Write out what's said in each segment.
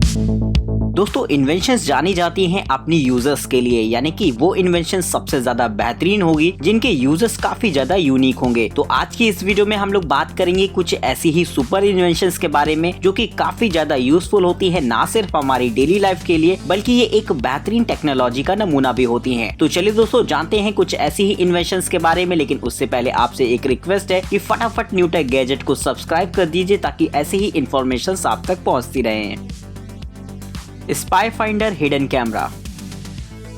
दोस्तों इन्वेंशंस जानी जाती हैं अपनी यूजर्स के लिए, यानी कि वो इन्वेंशन सबसे ज्यादा बेहतरीन होगी जिनके यूजर्स काफी ज्यादा यूनिक होंगे। तो आज की इस वीडियो में हम लोग बात करेंगे कुछ ऐसी ही सुपर इन्वेंशंस के बारे में जो कि काफी ज्यादा यूजफुल होती है, ना सिर्फ हमारी डेली लाइफ के लिए बल्कि ये एक बेहतरीन टेक्नोलॉजी का नमूना भी होती है। तो चलिए दोस्तों जानते हैं कुछ ऐसी ही इन्वेंशंस के बारे में, लेकिन उससे पहले आपसे एक रिक्वेस्ट है कि फटाफट न्यू टेक गैजेट को सब्सक्राइब कर दीजिए ताकि ऐसे ही इंफॉर्मेशन आप तक पहुंचती रहे। Spy finder hidden camera.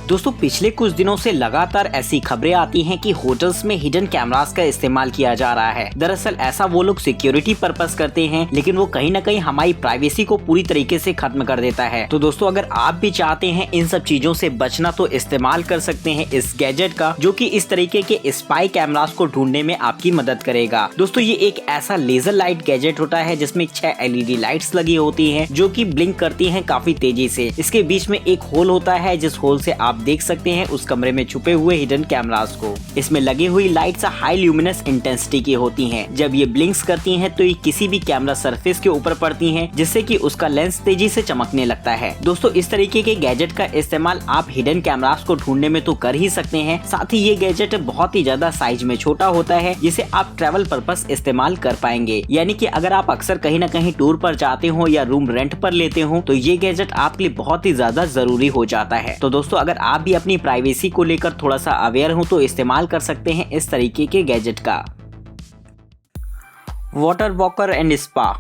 दोस्तों पिछले कुछ दिनों से लगातार ऐसी खबरें आती हैं कि होटल्स में हिडन कैमरास का इस्तेमाल किया जा रहा है। दरअसल ऐसा वो लोग सिक्योरिटी पर्पस करते हैं, लेकिन वो कहीं ना कहीं हमारी प्राइवेसी को पूरी तरीके से खत्म कर देता है। तो दोस्तों अगर आप भी चाहते हैं इन सब चीजों से बचना तो इस्तेमाल कर सकते हैं इस गैजेट का, जो कि इस तरीके के स्पाई कैमरास को ढूंढने में आपकी मदद करेगा। दोस्तों ये एक ऐसा लेजर लाइट गैजेट होता है जिसमें 6 LED लाइट्स लगी होती है जो की ब्लिंक करती है काफी तेजी से। इसके बीच में एक होल होता है जिस होल से आप देख सकते हैं उस कमरे में छुपे हुए हिडन कैमरास को। इसमें लगी हुई लाइट्स हाई ल्यूमिनस इंटेंसिटी की होती हैं। जब ये ब्लिंक्स करती हैं तो ये किसी भी कैमरा सरफेस के ऊपर पड़ती हैं, जिससे कि उसका लेंस तेजी से चमकने लगता है। दोस्तों इस तरीके के गैजेट का इस्तेमाल आप हिडन कैमरास को ढूंढने में तो कर ही सकते हैं, साथ ही ये गैजेट बहुत ही ज्यादा साइज में छोटा होता है जिसे आप ट्रैवल पर्पस इस्तेमाल कर पाएंगे। यानी कि अगर आप अक्सर कहीं ना कहीं टूर पर जाते हो या रूम रेंट पर लेते हो तो ये गैजेट आपके लिए बहुत ही ज्यादा जरूरी हो जाता है। तो दोस्तों अगर आप भी अपनी प्राइवेसी को लेकर थोड़ा सा अवेयर हो तो इस्तेमाल कर सकते हैं इस तरीके के गैजेट का। Water walker and spa.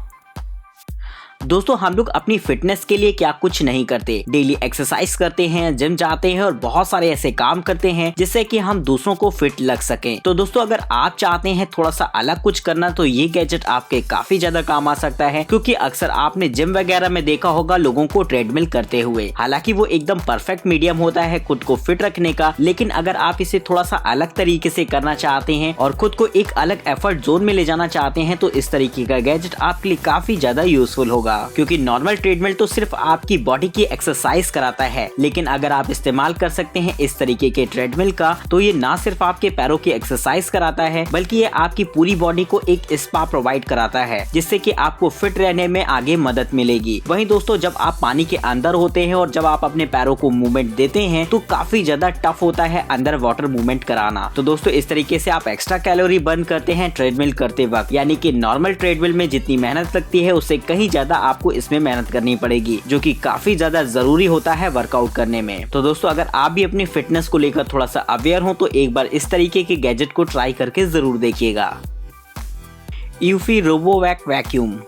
दोस्तों हम लोग अपनी फिटनेस के लिए क्या कुछ नहीं करते, डेली एक्सरसाइज करते हैं, जिम जाते हैं और बहुत सारे ऐसे काम करते हैं जिससे कि हम दूसरों को फिट लग सकें। तो दोस्तों अगर आप चाहते हैं थोड़ा सा अलग कुछ करना तो ये गैजेट आपके काफी ज्यादा काम आ सकता है, क्योंकि अक्सर आपने जिम वगैरह में देखा होगा लोगों को ट्रेडमिल करते हुए। हालांकि वो एकदम परफेक्ट मीडियम होता है खुद को फिट रखने का, लेकिन अगर आप इसे थोड़ा सा अलग तरीके से करना चाहते हैं और खुद को एक अलग एफर्ट जोन में ले जाना चाहते हैं तो इस तरीके का गैजेट आपके लिए काफी ज्यादा यूजफुल होगा। क्योंकि नॉर्मल ट्रेडमिल तो सिर्फ आपकी बॉडी की एक्सरसाइज कराता है, लेकिन अगर आप इस्तेमाल कर सकते हैं इस तरीके के ट्रेडमिल का तो ये ना सिर्फ आपके पैरों की एक्सरसाइज कराता है बल्कि ये आपकी पूरी बॉडी को एक स्पा प्रोवाइड कराता है, जिससे कि आपको फिट रहने में आगे मदद मिलेगी। वहीं दोस्तों जब आप पानी के अंदर होते हैं और जब आप अपने पैरों को मूवमेंट देते हैं तो काफी ज्यादा टफ होता है अंदर वाटर मूवमेंट कराना। तो दोस्तों इस तरीके से आप एक्स्ट्रा कैलोरी बर्न करते हैं ट्रेडमिल करते वक्त, यानी कि नॉर्मल ट्रेडमिल में जितनी मेहनत लगती है उससे कहीं ज्यादा आपको इसमें मेहनत करनी पड़ेगी, जो कि काफी ज्यादा जरूरी होता है वर्कआउट करने में। तो दोस्तों अगर आप भी अपनी फिटनेस को लेकर थोड़ा सा अवेयर हो तो एक बार इस तरीके के गैजेट को ट्राई करके जरूर देखिएगा। यूफी रोबोवैक वैक्यूम।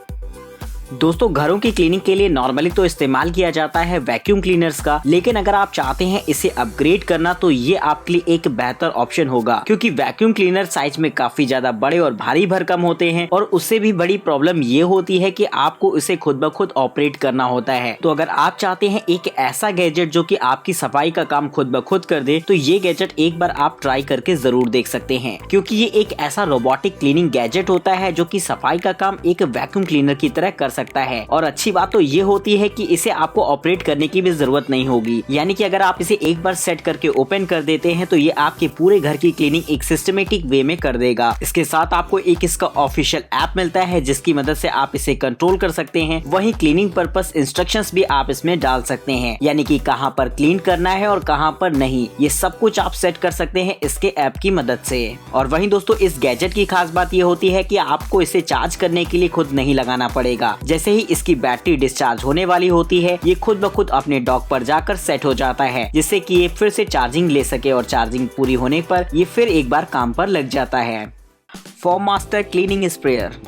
दोस्तों घरों की क्लीनिंग के लिए नॉर्मली तो इस्तेमाल किया जाता है वैक्यूम क्लीनर्स का, लेकिन अगर आप चाहते हैं इसे अपग्रेड करना तो ये आपके लिए एक बेहतर ऑप्शन होगा, क्योंकि वैक्यूम क्लीनर साइज में काफी ज्यादा बड़े और भारी भरकम होते हैं और उससे भी बड़ी प्रॉब्लम ये होती है कि आपको इसे खुद ब खुद ऑपरेट करना होता है। तो अगर आप चाहते हैं एक ऐसा गैजेट जो कि आपकी सफाई का काम खुद ब खुद कर दे तो ये गैजेट एक बार आप ट्राई करके जरूर देख सकते हैं, क्योंकि ये एक ऐसा रोबोटिक क्लीनिंग गैजेट होता है जो कि सफाई का काम एक वैक्यूम क्लीनर की तरह कर सकता है। और अच्छी बात तो ये होती है कि इसे आपको ऑपरेट करने की भी जरूरत नहीं होगी, यानी कि अगर आप इसे एक बार सेट करके ओपन कर देते हैं तो ये आपके पूरे घर की क्लीनिंग एक सिस्टमेटिक वे में कर देगा। इसके साथ आपको एक इसका ऑफिशियल ऐप मिलता है जिसकी मदद से आप इसे कंट्रोल कर सकते हैं। वहीं क्लीनिंग पर्पस इंस्ट्रक्शंस भी आप इसमें डाल सकते हैं, यानी कि कहाँ पर क्लीन करना है और कहाँ पर नहीं, ये सब कुछ आप सेट कर सकते हैं इसके ऐप की मदद से। और वहीं दोस्तों इस गैजेट की खास बात ये होती है कि आपको इसे चार्ज करने के लिए खुद नहीं लगाना पड़ेगा। जैसे ही इसकी बैटरी डिस्चार्ज होने वाली होती है ये खुद ब खुद अपने डॉक पर जाकर सेट हो जाता है, जिससे कि ये फिर से चार्जिंग ले सके और चार्जिंग पूरी होने पर ये फिर एक बार काम पर लग जाता है। Form master cleaning sprayer.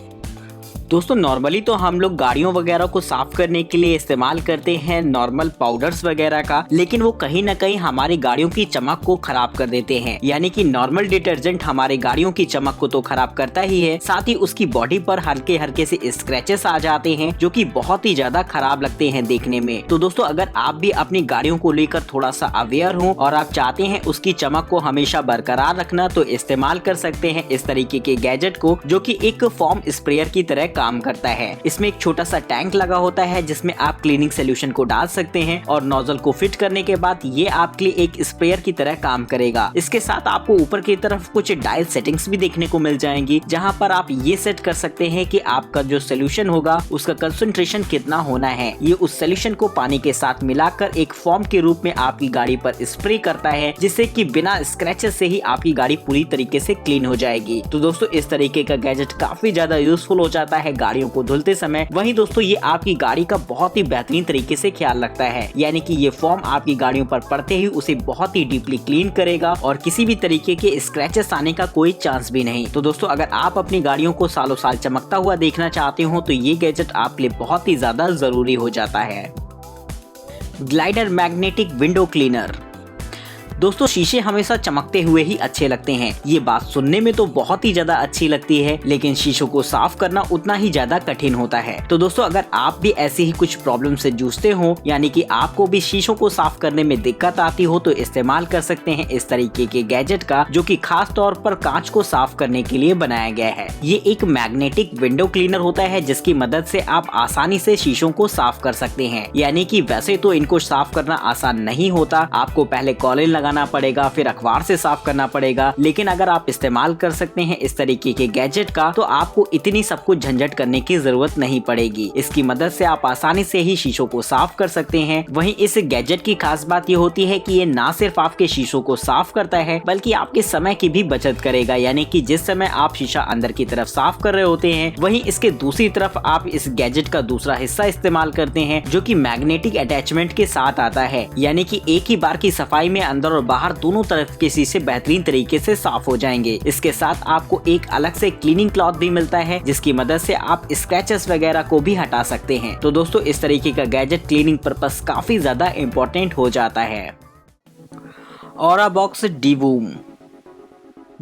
दोस्तों नॉर्मली तो हम लोग गाड़ियों वगैरह को साफ करने के लिए इस्तेमाल करते हैं नॉर्मल पाउडर्स वगैरह का, लेकिन वो कहीं ना कहीं हमारी गाड़ियों की चमक को खराब कर देते हैं। यानी कि नॉर्मल डिटर्जेंट हमारे गाड़ियों की चमक को तो खराब करता ही है, साथ ही उसकी बॉडी पर हल्के हल्के से स्क्रैचेस आ जाते हैं जो कि बहुत ही ज्यादा खराब लगते हैं देखने में। तो दोस्तों अगर आप भी अपनी गाड़ियों को लेकर थोड़ा सा अवेयर हो और आप चाहते हैं उसकी चमक को हमेशा बरकरार रखना तो इस्तेमाल कर सकते हैं इस तरीके के गैजेट को, जो कि एक फॉर्म स्प्रेयर की तरह काम करता है। इसमें एक छोटा सा टैंक लगा होता है जिसमें आप क्लीनिंग सोल्यूशन को डाल सकते हैं और नोजल को फिट करने के बाद ये आपके लिए एक स्प्रेयर की तरह काम करेगा। इसके साथ आपको ऊपर की तरफ कुछ डायल सेटिंग्स भी देखने को मिल जाएंगी, जहां पर आप ये सेट कर सकते हैं कि आपका जो सोल्यूशन होगा उसका कंसंट्रेशन कितना होना है। ये उस सोल्यूशन को पानी के साथ मिलाकर एक फॉर्म के रूप में आपकी गाड़ी पर स्प्रे करता है, जिससे कि बिना स्क्रैचेस से ही आपकी गाड़ी पूरी तरीके से क्लीन हो जाएगी। तो दोस्तों इस तरीके का गैजेट काफी ज्यादा यूजफुल हो जाता है गाड़ियों को धुलते समय। वहीं दोस्तों ये आपकी गाड़ी का बहुत ही बेहतरीन तरीके से ख्याल रखता है, यानी कि ये फॉर्म आपकी गाड़ियों पर पड़ते ही उसे बहुत ही डीपली क्लीन करेगा और किसी भी तरीके के स्क्रैचेस आने का कोई चांस भी नहीं। तो दोस्तों अगर आप अपनी गाड़ियों को सालों साल चमकता हुआ देखना चाहते हो तो ये गैजेट आपके लिए बहुत ही ज्यादा जरूरी हो जाता है। Glider magnetic window cleaner. दोस्तों शीशे हमेशा चमकते हुए ही अच्छे लगते हैं, ये बात सुनने में तो बहुत ही ज्यादा अच्छी लगती है, लेकिन शीशों को साफ करना उतना ही ज्यादा कठिन होता है। तो दोस्तों अगर आप भी ऐसी ही कुछ प्रॉब्लम से जूझते हो, यानी कि आपको भी शीशों को साफ करने में दिक्कत आती हो, तो इस्तेमाल कर सकते हैं इस तरीके के गैजेट का, जो कि खास तौर पर कांच को साफ करने के लिए बनाया गया है। ये एक मैग्नेटिक विंडो क्लीनर होता है जिसकी मदद से आप आसानी से शीशों को साफ कर सकते हैं। यानी कि वैसे तो इनको साफ करना आसान नहीं होता, आपको पहले कॉलिन लगाना पड़ेगा, फिर अखबार से साफ करना पड़ेगा, लेकिन अगर आप इस्तेमाल कर सकते हैं इस तरीके के गैजेट का तो आपको इतनी सब कुछ झंझट करने की जरूरत नहीं पड़ेगी। इसकी मदद से आप आसानी से ही शीशों को साफ कर सकते हैं। वहीं इस गैजेट की खास बात ये होती है कि ये ना सिर्फ आपके शीशों को साफ करता है बल्कि आपके समय की भी बचत करेगा, यानी कि जिस समय आप शीशा अंदर की तरफ साफ कर रहे होते हैं वहीं इसके दूसरी तरफ आप इस गैजेट का दूसरा हिस्सा इस्तेमाल करते हैं जो कि मैग्नेटिक अटैचमेंट के साथ आता है, यानी कि एक ही बार की सफाई में अंदर और बाहर दोनों तरफ के शीशे बेहतरीन तरीके से साफ हो जाएंगे। इसके साथ आपको एक अलग से क्लीनिंग क्लॉथ भी मिलता है जिसकी मदद से आप स्क्रैचेस वगैरह को भी हटा सकते हैं। तो दोस्तों इस तरीके का गैजेट क्लीनिंग पर्पस काफी ज्यादा इम्पोर्टेंट हो जाता है। ऑरा बॉक्स डीवूम।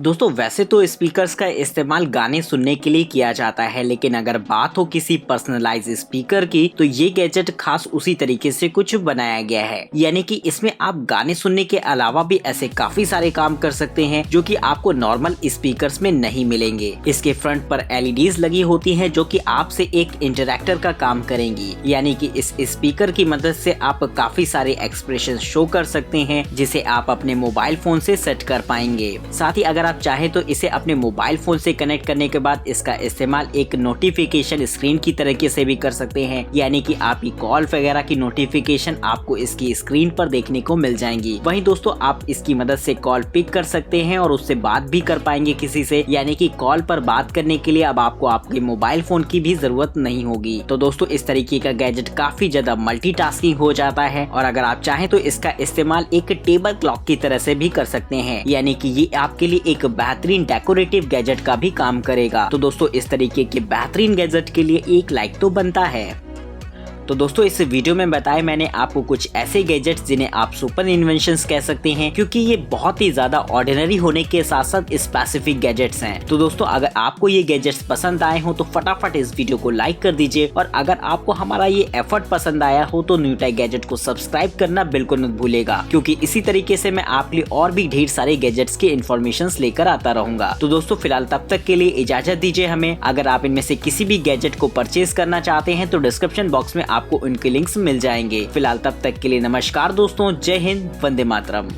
दोस्तों वैसे तो स्पीकर्स का इस्तेमाल गाने सुनने के लिए किया जाता है, लेकिन अगर बात हो किसी पर्सनलाइज स्पीकर की तो ये गैजेट खास उसी तरीके से कुछ बनाया गया है, यानी कि इसमें आप गाने सुनने के अलावा भी ऐसे काफी सारे काम कर सकते हैं जो कि आपको नॉर्मल स्पीकर्स में नहीं मिलेंगे। इसके फ्रंट पर LEDs लगी होती हैं जो कि आपसे एक इंटरैक्टर का काम करेंगी, यानी कि इस स्पीकर की मदद से आप काफी सारे एक्सप्रेशन शो कर सकते हैं जिसे आप अपने मोबाइल फोन से सेट कर पाएंगे। साथ ही अगर आप चाहे तो इसे अपने मोबाइल फोन से कनेक्ट करने के बाद इसका इस्तेमाल एक नोटिफिकेशन स्क्रीन की तरीके से भी कर सकते हैं, यानी कि आपकी कॉल वगैरह की नोटिफिकेशन आपको इसकी स्क्रीन पर देखने को मिल जाएंगी। वहीं दोस्तों आप इसकी मदद से कॉल पिक कर सकते हैं और उससे बात भी कर पाएंगे किसी से, यानी कि कॉल पर बात करने के लिए अब आपको आपके मोबाइल फोन की भी जरूरत नहीं होगी। तो दोस्तों इस तरीके का गैजेट काफी ज्यादा मल्टीटास्किंग हो जाता है और अगर आप चाहें तो इसका इस्तेमाल एक टेबल क्लॉक की तरह से भी कर सकते हैं, यानी कि ये आपके लिए एक बेहतरीन डेकोरेटिव गैजेट का भी काम करेगा। तो दोस्तों इस तरीके के बेहतरीन गैजेट के लिए एक लाइक तो बनता है। तो दोस्तों इस वीडियो में बताया मैंने आपको कुछ ऐसे गैजेट्स जिन्हें आप सुपर इन्वेंशंस कह सकते हैं, क्योंकि ये बहुत ही ज्यादा ऑर्डिनरी होने के साथ साथ स्पेसिफिक गैजेट्स हैं। तो दोस्तों अगर आपको ये गैजेट्स पसंद आए हो तो फटाफट इस वीडियो को लाइक कर दीजिए, और अगर आपको हमारा ये एफर्ट पसंद आया हो तो न्यूटेक गैजेट को सब्सक्राइब करना बिल्कुल मत भूलेगा, क्योंकि इसी तरीके से मैं आपके लिए और भी ढेर सारे गैजेट्स के इन्फॉर्मेशन लेकर आता रहूंगा। तो दोस्तों फिलहाल तब तक के लिए इजाजत दीजिए हमें। अगर आप इनमें से किसी भी गैजेट को परचेज करना चाहते हैं तो डिस्क्रिप्शन बॉक्स में आपको उनके लिंक्स मिल जाएंगे। फिलहाल तब तक के लिए नमस्कार दोस्तों, जय हिंद, वंदे मातरम।